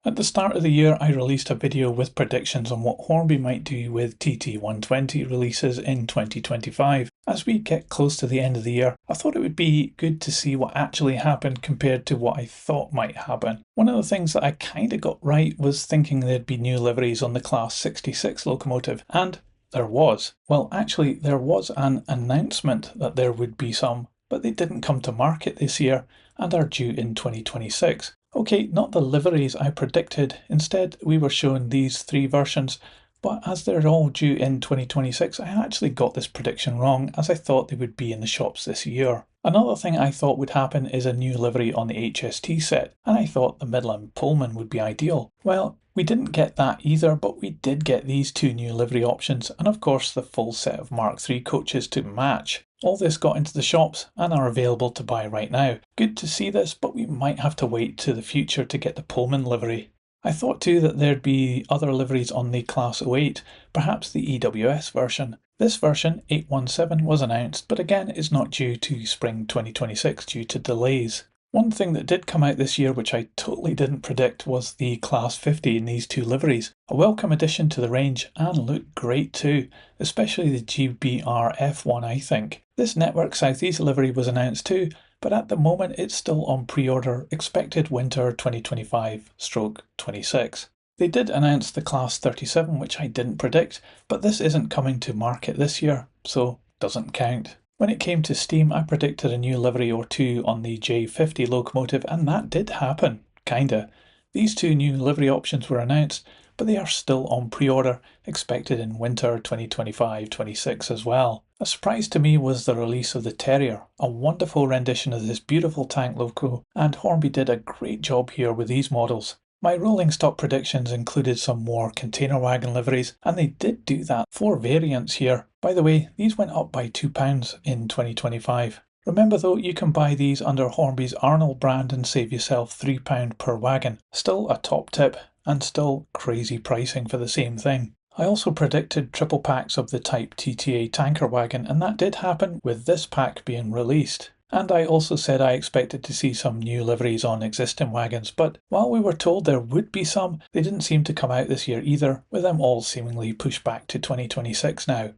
At the start of the year, I released a video with predictions on what Hornby might do with TT120 releases in 2025. As we get close to the end of the year, I thought it would be good to see what actually happened compared to what I thought might happen. One of the things that I kinda got right was thinking there'd be new liveries on the Class 66 locomotive, and there was. Well, actually, there was an announcement that there would be some, but they didn't come to market this year and are due in 2026. Okay, not the liveries I predicted. Instead, we were shown these three versions, but as they're all due in 2026, I actually got this prediction wrong, as I thought they would be in the shops this year. Another thing I thought would happen is a new livery on the HST set, and I thought the Midland Pullman would be ideal. Well, we didn't get that either, but we did get these two new livery options, and of course the full set of Mark III coaches to match. All this got into the shops and are available to buy right now. Good to see this, but we might have to wait to the future to get the Pullman livery. I thought too that there'd be other liveries on the Class 08, perhaps the EWS version. This version, 817, was announced, but again is not due to spring 2026 due to delays. One thing that did come out this year which I totally didn't predict was the Class 50 in these two liveries. A welcome addition to the range and looked great too, especially the GBR F1 I think. This Network Southeast livery was announced too, but at the moment it's still on pre-order, expected winter 2025/26. They did announce the Class 37 which I didn't predict, but this isn't coming to market this year, so doesn't count. When it came to Steam, I predicted a new livery or two on the J50 locomotive, and that did happen, kinda. These two new livery options were announced, but they are still on pre-order, expected in winter 2025/26 as well. A surprise to me was the release of the Terrier, a wonderful rendition of this beautiful tank loco, and Hornby did a great job here with these models. My rolling stock predictions included some more container wagon liveries, and they did do that. 4 variants here. By the way, these went up by £2 in 2025. Remember though, you can buy these under Hornby's Arnold brand and save yourself £3 per wagon. Still a top tip, and still crazy pricing for the same thing. I also predicted triple packs of the Type TTA tanker wagon, and that did happen with this pack being released. And I also said I expected to see some new liveries on existing wagons, but while we were told there would be some, they didn't seem to come out this year either, with them all seemingly pushed back to 2026 now.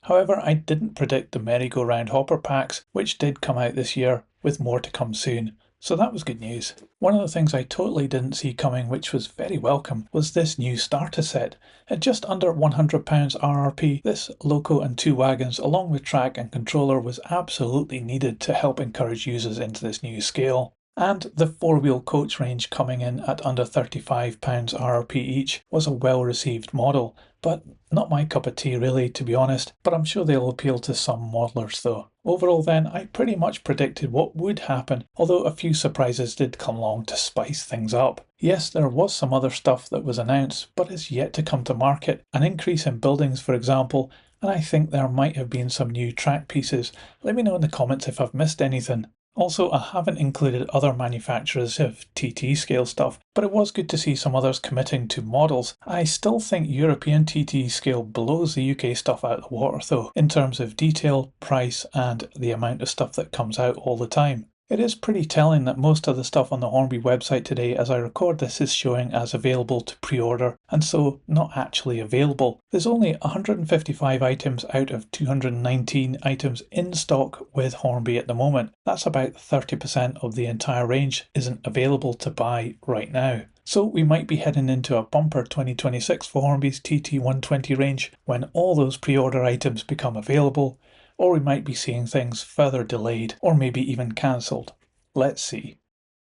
However, I didn't predict the merry-go-round hopper packs, which did come out this year, with more to come soon. So that was good news. One of the things I totally didn't see coming, which was very welcome, was this new starter set. At just under £100 RRP, this loco and 2 wagons along with track and controller was absolutely needed to help encourage users into this new scale. And the 4-wheel coach range coming in at under £35 RRP each was a well-received model, but not my cup of tea really, to be honest, but I'm sure they'll appeal to some modelers though. Overall then, I pretty much predicted what would happen, although a few surprises did come along to spice things up. Yes, there was some other stuff that was announced, but is yet to come to market. An increase in buildings, for example, and I think there might have been some new track pieces. Let me know in the comments if I've missed anything. Also, I haven't included other manufacturers of TT scale stuff, but it was good to see some others committing to models. I still think European TT scale blows the UK stuff out of the water though, in terms of detail, price, and the amount of stuff that comes out all the time. It is pretty telling that most of the stuff on the Hornby website today as I record this is showing as available to pre-order, and so not actually available. There's only 155 items out of 219 items in stock with Hornby at the moment. That's about 30% of the entire range isn't available to buy right now. So we might be heading into a bumper 2026 for Hornby's TT120 range when all those pre-order items become available, or we might be seeing things further delayed or maybe even cancelled. Let's see.